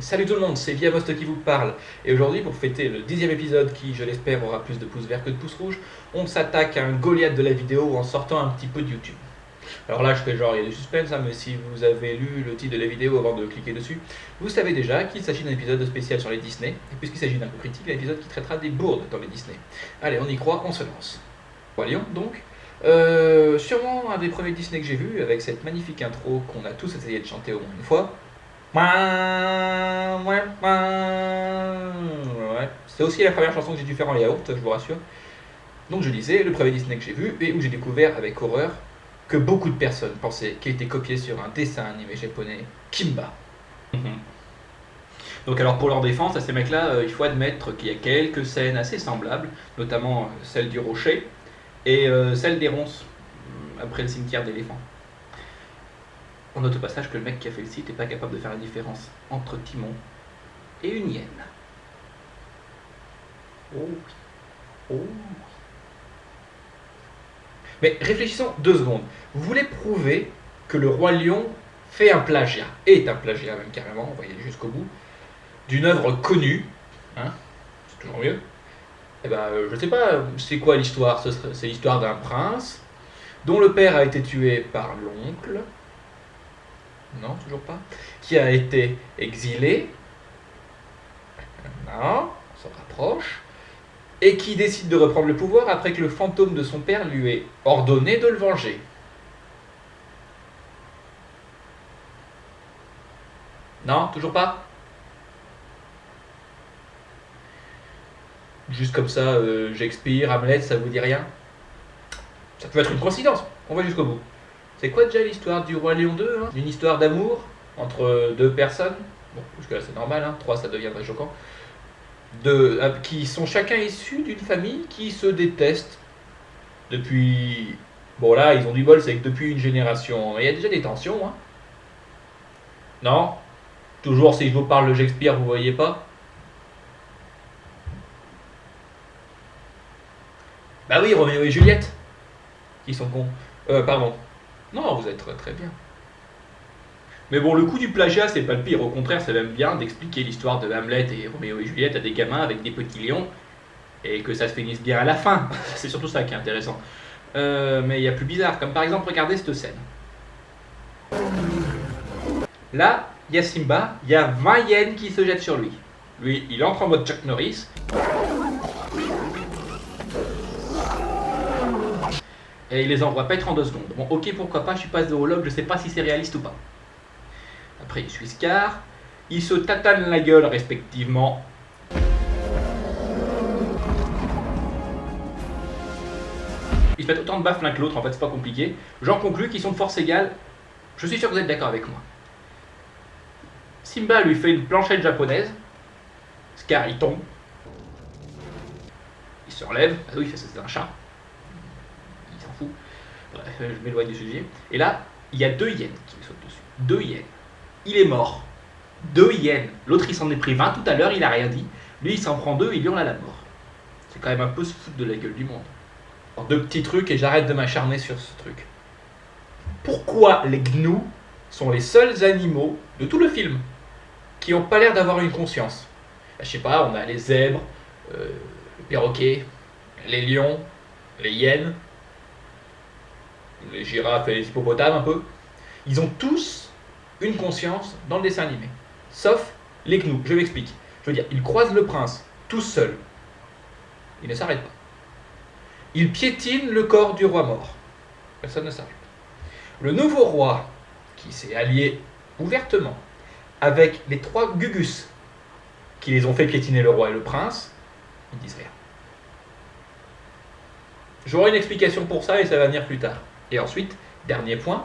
Salut tout le monde, c'est Viavost qui vous parle. Et aujourd'hui, pour fêter le 10e épisode qui, je l'espère, aura plus de pouces verts que de pouces rouges, on s'attaque à un Goliath de la vidéo en sortant un petit peu de YouTube. Alors là, je fais genre, il y a du suspense, hein, mais si vous avez lu le titre de la vidéo avant de cliquer dessus, vous savez déjà qu'il s'agit d'un épisode spécial sur les Disney, et puisqu'il s'agit d'un peu critique, un épisode qui traitera des bourdes dans les Disney. Allez, on y croit, on se lance. Roi Lion, donc. Sûrement un des premiers Disney que j'ai vu, avec cette magnifique intro qu'on a tous essayé de chanter au moins une fois. Ouais. C'est aussi la première chanson que j'ai dû faire en yaourt, je vous rassure. Donc je disais, le premier Disney que j'ai vu et où j'ai découvert avec horreur que beaucoup de personnes pensaient qu'il était copié sur un dessin animé japonais, Kimba. Donc alors pour leur défense, à ces mecs-là, il faut admettre qu'il y a quelques scènes assez semblables, notamment celle du rocher et celle des ronces, après le cimetière d'éléphants. On note au passage que le mec qui a fait le site n'est pas capable de faire la différence entre Timon et une hyène. Oh oui. Oh oui. Mais réfléchissons 2 secondes. Vous voulez prouver que le Roi Lion fait un plagiat, est un plagiat même carrément, on va y aller jusqu'au bout, d'une œuvre connue, hein, c'est toujours mieux. Eh ben, je sais pas, c'est quoi l'histoire? C'est l'histoire d'un prince dont le père a été tué par l'oncle. Non, toujours pas. Qui a été exilé. Non, on s'en rapproche. Et qui décide de reprendre le pouvoir après que le fantôme de son père lui ait ordonné de le venger. Non, toujours pas. Juste comme ça, Shakespeare, Hamlet, ça vous dit rien? Ça peut être une coïncidence, on va jusqu'au bout. C'est quoi déjà l'histoire du Roi Lion 2 hein? Une histoire d'amour entre 2 personnes. Bon, jusque-là c'est normal, hein. 3 ça deviendrait choquant. Qui sont chacun issus d'une famille qui se déteste depuis... Bon là, ils ont du bol, c'est que depuis une génération. Il y a déjà des tensions, hein. Non? Toujours si je vous parle de Shakespeare, vous voyez pas? Bah oui, Roméo et Juliette. Qui sont cons. Pardon. Non, vous êtes très, très bien. Mais bon, le coup du plagiat, c'est pas le pire. Au contraire, c'est même bien d'expliquer l'histoire de Hamlet et Roméo et Juliette à des gamins avec des petits lions et que ça se finisse bien à la fin. C'est surtout ça qui est intéressant. Mais il y a plus bizarre, comme par exemple, regardez cette scène. Là, il y a Simba, il y a 20 hyènes qui se jettent sur lui. Lui, il entre en mode Chuck Norris. Et il les envoie paître en 2 secondes. Bon, ok, pourquoi pas, je suis pas zoologue, je sais pas si c'est réaliste ou pas. Après, il suit Scar. Ils se tatanent la gueule respectivement. Ils se mettent autant de baffes l'un que l'autre, en fait, c'est pas compliqué. J'en conclus qu'ils sont de force égale. Je suis sûr que vous êtes d'accord avec moi. Simba lui fait une planchette japonaise. Scar, il tombe. Il se relève. Ah oui, c'est un chat. Il s'en fout. Bref, je m'éloigne du sujet. Et là, il y a 2 hyènes qui lui sautent dessus. 2 hyènes. Il est mort. 2 hyènes. L'autre, il s'en est pris 20 tout à l'heure, il a rien dit. Lui, il s'en prend 2, il hurle à la mort. C'est quand même un peu se foutre de la gueule du monde. Alors, 2 petits trucs et j'arrête de m'acharner sur ce truc. Pourquoi les gnous sont les seuls animaux de tout le film qui n'ont pas l'air d'avoir une conscience? Je sais pas, on a les zèbres, les perroquets, les lions, les hyènes, les girafes et les hippopotames un peu. Ils ont tous une conscience dans le dessin animé. Sauf les gnous, je m'explique. Je veux dire, ils croisent le prince, tous seuls. Ils ne s'arrêtent pas. Ils piétinent le corps du roi mort. Personne ne s'arrête. Le nouveau roi, qui s'est allié ouvertement avec les 3 Gugus, qui les ont fait piétiner le roi et le prince, ils disent rien. J'aurai une explication pour ça et ça va venir plus tard. Et ensuite, dernier point,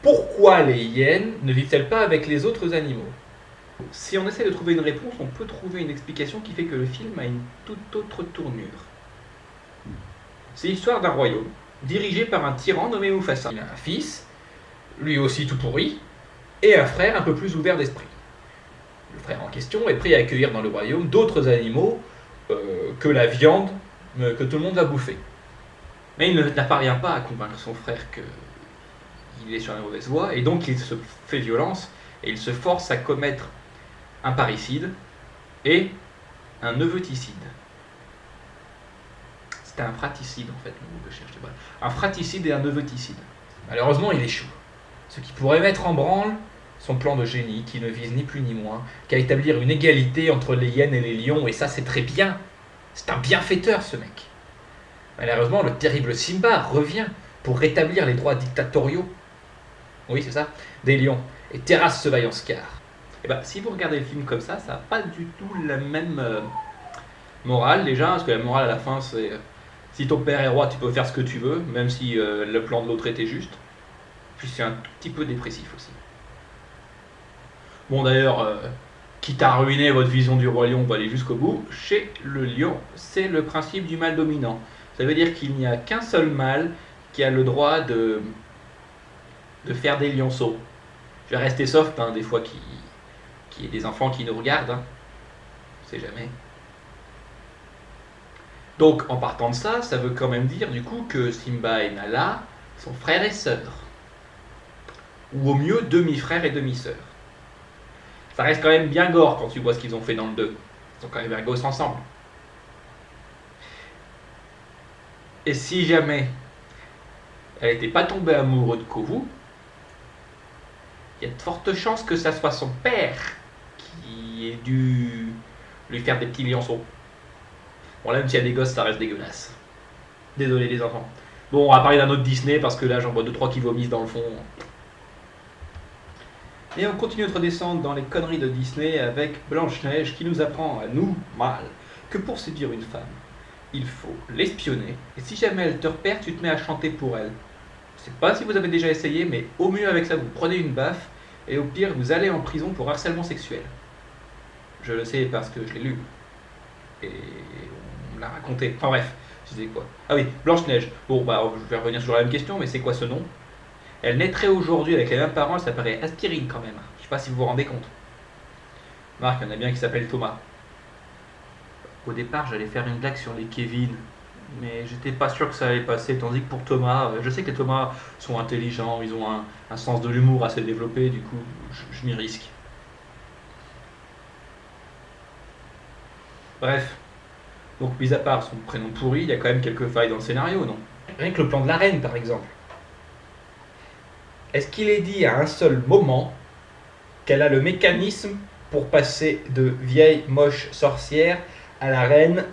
pourquoi les hyènes ne vivent-elles pas avec les autres animaux? Si on essaie de trouver une réponse, on peut trouver une explication qui fait que le film a une toute autre tournure. C'est l'histoire d'un royaume, dirigé par un tyran nommé Mufasa. Il a un fils, lui aussi tout pourri, et un frère un peu plus ouvert d'esprit. Le frère en question est prêt à accueillir dans le royaume d'autres animaux que la viande que tout le monde va bouffer. Mais il ne parvient pas à convaincre son frère qu'il est sur la mauvaise voie, et donc il se fait violence et il se force à commettre un parricide et un neveuticide. C'était un fratricide en fait, le groupe de recherche. Un fratricide et un neveuticide. Malheureusement, il échoue. Ce qui pourrait mettre en branle son plan de génie, qui ne vise ni plus ni moins qu'à établir une égalité entre les hyènes et les lions, et ça c'est très bien. C'est un bienfaiteur ce mec. Malheureusement, le terrible Simba revient pour rétablir les droits dictatoriaux, oui c'est ça, des lions, et terrasse ce vaillant Scar. Et bah si vous regardez le film comme ça n'a pas du tout la même morale déjà, parce que la morale à la fin c'est si ton père est roi tu peux faire ce que tu veux, même si le plan de l'autre était juste. Puis c'est un tout petit peu dépressif aussi. Bon d'ailleurs, quitte à ruiner votre vision du roi lion, on va aller jusqu'au bout. Chez le lion, c'est le principe du mâle dominant. Ça veut dire qu'il n'y a qu'un seul mâle qui a le droit de faire des lionceaux. Je vais rester soft, hein, des fois qu'il y ait des enfants qui nous regardent. Hein. On sait jamais. Donc en partant de ça, ça veut quand même dire du coup que Simba et Nala sont frères et sœurs. Ou au mieux demi-frères et demi-sœurs. Ça reste quand même bien gore quand tu vois ce qu'ils ont fait dans le 2. Ils sont quand même un gosse ensemble. Et si jamais elle n'était pas tombée amoureuse de Kovu, il y a de fortes chances que ça soit son père qui ait dû lui faire des petits lionceaux. Bon là, même s'il y a des gosses, ça reste dégueulasse. Désolé les enfants. Bon, on va parler d'un autre Disney parce que là, j'en vois 2-3 qui vomissent dans le fond. Et on continue notre descente dans les conneries de Disney avec Blanche-Neige qui nous apprend à nous, mâles, que pour séduire une femme, il faut l'espionner. Et si jamais elle te repère, tu te mets à chanter pour elle. Je sais pas si vous avez déjà essayé, mais au mieux avec ça, vous prenez une baffe et au pire, vous allez en prison pour harcèlement sexuel. Je le sais parce que je l'ai lu. Et on me l'a raconté. Enfin bref, je disais quoi? Ah oui, Blanche-Neige. Bon, bah, je vais revenir sur la même question, mais c'est quoi ce nom? Elle naîtrait aujourd'hui avec les mêmes parents, elle s'appellerait Aspirine quand même. Je sais pas si vous vous rendez compte. Marc, il y en a bien qui s'appelle Thomas. Au départ, j'allais faire une blague sur les Kevin, mais j'étais pas sûr que ça allait passer. Tandis que pour Thomas, je sais que les Thomas sont intelligents, ils ont un sens de l'humour assez développé, du coup, je m'y risque. Bref. Donc, mis à part son prénom pourri, il y a quand même quelques failles dans le scénario, non? Rien que le plan de la reine, par exemple. Est-ce qu'il est dit à un seul moment qu'elle a le mécanisme pour passer de vieille moche sorcière à la reine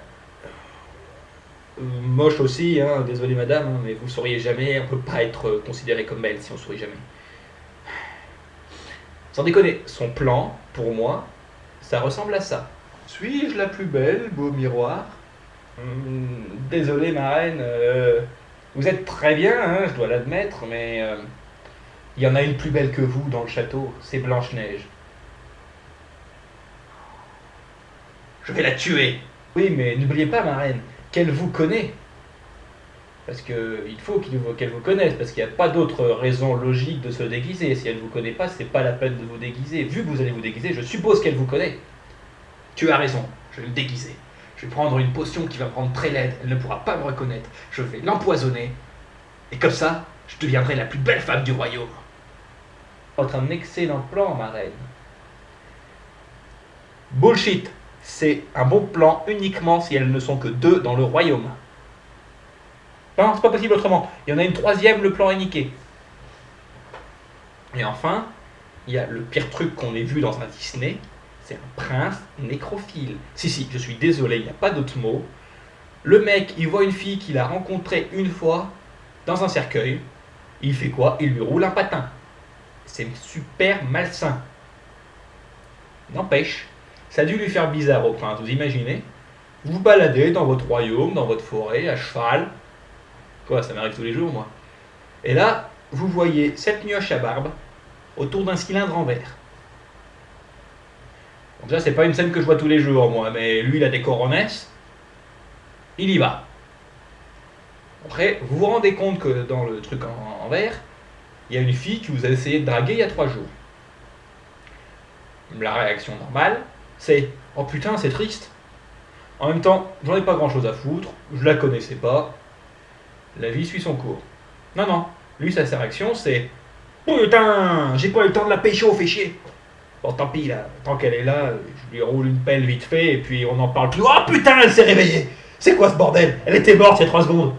moche aussi, hein, désolé madame, hein, mais vous ne sauriez jamais, on ne peut pas être considéré comme belle si on ne sourit jamais. Sans déconner, son plan, pour moi, ça ressemble à ça. Suis-je la plus belle, beau miroir? Désolé ma reine, vous êtes très bien, hein, je dois l'admettre, mais il y en a une plus belle que vous dans le château, c'est Blanche-Neige. Je vais la tuer. Oui, mais n'oubliez pas, ma reine, qu'elle vous connaît. Parce qu'il faut qu'elle vous connaisse, parce qu'il n'y a pas d'autre raison logique de se déguiser. Si elle ne vous connaît pas, c'est pas la peine de vous déguiser. Vu que vous allez vous déguiser, je suppose qu'elle vous connaît. Tu as raison, je vais me déguiser. Je vais prendre une potion qui va me rendre très laide, elle ne pourra pas me reconnaître. Je vais l'empoisonner. Et comme ça, je deviendrai la plus belle femme du royaume. Votre un excellent plan, ma reine. Bullshit. C'est un bon plan uniquement si elles ne sont que 2 dans le royaume. Non, c'est pas possible autrement. Il y en a une troisième, le plan est niqué. Et enfin, il y a le pire truc qu'on ait vu dans un Disney, c'est un prince nécrophile. Si, je suis désolé, il n'y a pas d'autre mot. Le mec, il voit une fille qu'il a rencontrée une fois dans un cercueil. Il fait quoi? Il lui roule un patin. C'est super malsain. N'empêche, ça a dû lui faire bizarre au prince, vous imaginez? Vous vous baladez dans votre royaume, dans votre forêt, à cheval. Quoi, ça m'arrive tous les jours, moi. Et là, vous voyez cette mioche à barbe autour d'un cylindre en verre. Donc ça, c'est pas une scène que je vois tous les jours, moi, mais lui, il a des coronesses. Il y va. Après, vous vous rendez compte que dans le truc en verre, il y a une fille qui vous a essayé de draguer il y a 3 jours. La réaction normale, c'est « Oh putain, c'est triste ». En même temps, j'en ai pas grand chose à foutre, je la connaissais pas, la vie suit son cours. Non, lui, sa réaction, c'est « Putain, j'ai pas eu le temps de la pécho, fais chier ». Bon, tant pis, là, tant qu'elle est là, je lui roule une pelle vite fait, et puis on n'en parle plus. Oh putain, elle s'est réveillée! C'est quoi ce bordel? Elle était morte il y a 3 secondes.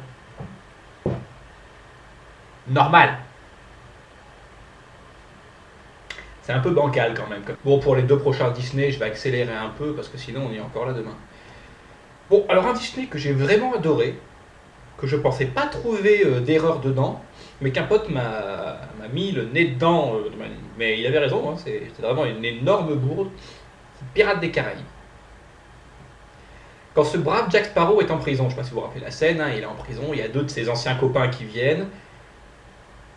Normal. C'est un peu bancal quand même. Bon, pour les 2 prochains Disney, je vais accélérer un peu, parce que sinon on est encore là demain. Bon, alors un Disney que j'ai vraiment adoré, que je pensais pas trouver d'erreur dedans, mais qu'un pote m'a mis le nez dedans, mais il avait raison, hein, c'était vraiment une énorme bourde. C'est Pirates des Caraïbes. Quand ce brave Jack Sparrow est en prison, je sais pas si vous vous rappelez la scène, hein, il est en prison, il y a 2 de ses anciens copains qui viennent.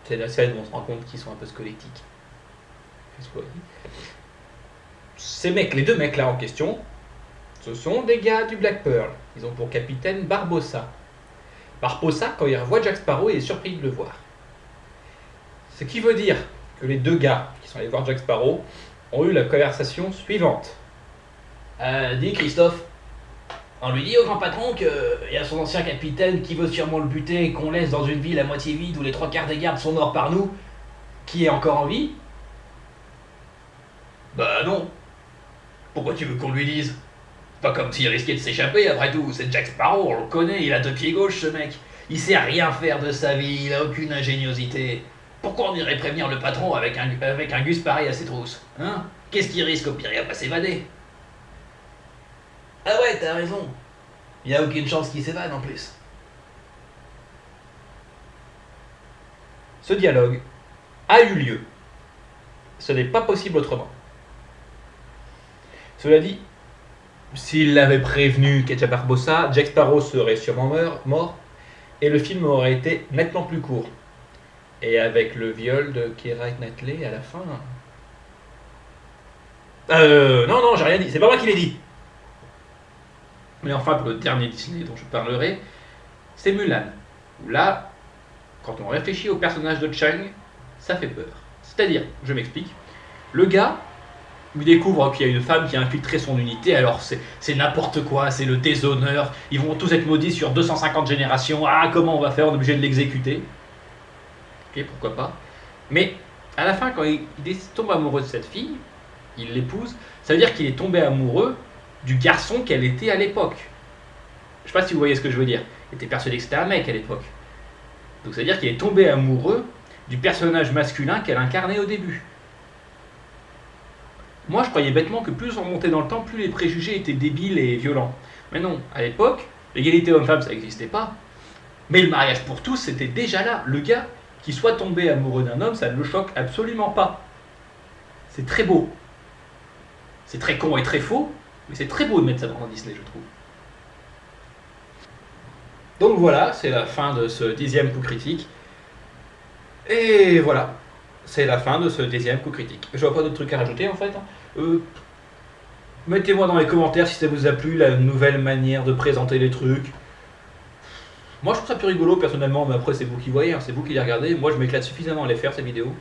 C'est la scène où on se rend compte qu'ils sont un peu squelettiques. Les 2 mecs là en question, ce sont des gars du Black Pearl. Ils ont pour capitaine Barbossa. Barbossa, quand il revoit Jack Sparrow, il est surpris de le voir. Ce qui veut dire que les 2 gars qui sont allés voir Jack Sparrow ont eu la conversation suivante. Dis Christophe, on lui dit au grand patron qu'il y a son ancien capitaine qui veut sûrement le buter et qu'on laisse dans une ville à moitié vide où les 3/4 des gardes sont morts par nous, qui est encore en vie. Bah non. Pourquoi tu veux qu'on lui dise? Pas comme s'il risquait de s'échapper, après tout, c'est Jack Sparrow, on le connaît, il a 2 pieds gauches ce mec. Il sait rien faire de sa vie, il a aucune ingéniosité. Pourquoi on irait prévenir le patron avec un gus pareil à ses trousses? Hein? Qu'est-ce qu'il risque? Au pire, il va pas s'évader. Ah ouais, t'as raison. Il y a aucune chance qu'il s'évade en plus. Ce dialogue a eu lieu. Ce n'est pas possible autrement. Cela dit, s'il l'avait prévenu Ketchup Barbossa, Jack Sparrow serait sûrement mort, et le film aurait été nettement plus court. Et avec le viol de Keira Knightley à la fin... non, j'ai rien dit, c'est pas moi qui l'ai dit. Mais enfin, pour le dernier Disney dont je parlerai, c'est Mulan. Où là, quand on réfléchit au personnage de Chang, ça fait peur. C'est-à-dire, je m'explique, le gars, il découvre qu'il y a une femme qui a infiltré son unité, alors c'est n'importe quoi, c'est le déshonneur, ils vont tous être maudits sur 250 générations, ah comment on va faire, on est obligé de l'exécuter. Ok, pourquoi pas. Mais à la fin, quand il tombe amoureux de cette fille, il l'épouse, ça veut dire qu'il est tombé amoureux du garçon qu'elle était à l'époque. Je sais pas si vous voyez ce que je veux dire. Il était persuadé que c'était un mec à l'époque. Donc ça veut dire qu'il est tombé amoureux du personnage masculin qu'elle incarnait au début. Moi, je croyais bêtement que plus on montait dans le temps, plus les préjugés étaient débiles et violents. Mais non, à l'époque, l'égalité homme-femme, ça n'existait pas. Mais le mariage pour tous, c'était déjà là. Le gars qui soit tombé amoureux d'un homme, ça ne le choque absolument pas. C'est très beau. C'est très con et très faux, mais c'est très beau de mettre ça dans un Disney, je trouve. Donc voilà, c'est la fin de ce 10e coup critique. Et voilà, c'est la fin de ce 10e coup critique. Je vois pas d'autres trucs à rajouter en fait. Mettez-moi dans les commentaires si ça vous a plu, la nouvelle manière de présenter les trucs. Moi je trouve ça plus rigolo personnellement, mais après c'est vous qui voyez, hein, c'est vous qui les regardez. Moi je m'éclate suffisamment à les faire ces vidéos.